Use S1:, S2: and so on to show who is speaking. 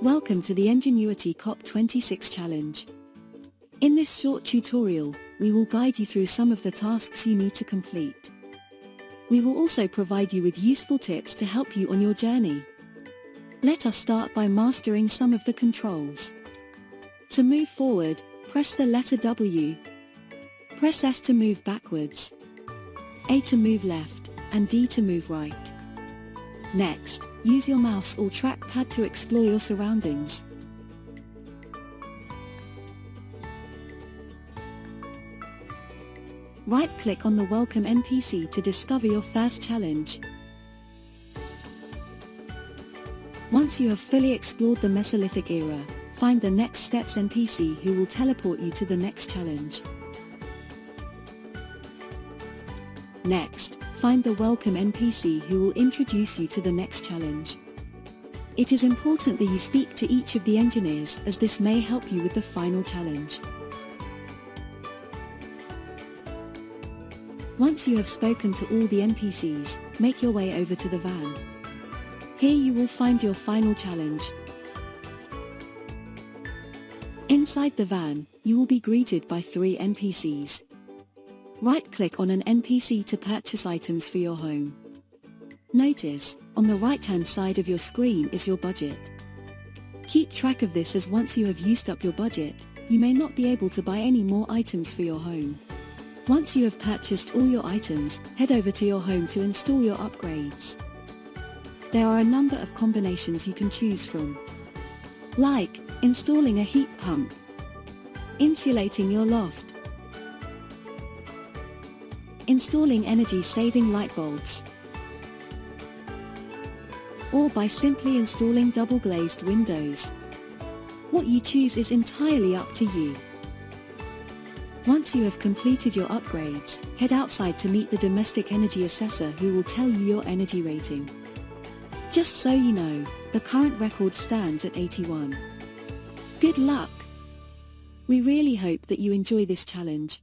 S1: Welcome to the Enginuity COP26 challenge. In this short tutorial, we will guide you through some of the tasks you need to complete. We will also provide you with useful tips to help you on your journey. Let us start by mastering some of the controls. To move forward, press the letter W. Press S to move backwards, A to move left, and D to move right. Next, use your mouse or trackpad to explore your surroundings. Right-click on the Welcome NPC to discover your first challenge. Once you have fully explored the Mesolithic era, find the Next Steps NPC who will teleport you to the next challenge. Next, find the Welcome NPC who will introduce you to the next challenge. It is important that you speak to each of the engineers, as this may help you with the final challenge. Once you have spoken to all the NPCs, make your way over to the van. Here you will find your final challenge. Inside the van, you will be greeted by 3 NPCs. Right-click on an NPC to purchase items for your home. Notice, on the right-hand side of your screen is your budget. Keep track of this, as once you have used up your budget, you may not be able to buy any more items for your home. Once you have purchased all your items, head over to your home to install your upgrades. There are a number of combinations you can choose from, like installing a heat pump, insulating your loft, installing energy-saving light bulbs, or by simply installing double-glazed windows. What you choose is entirely up to you. Once you have completed your upgrades, head outside to meet the domestic energy assessor who will tell you your energy rating. Just so you know, the current record stands at 81. Good luck! We really hope that you enjoy this challenge.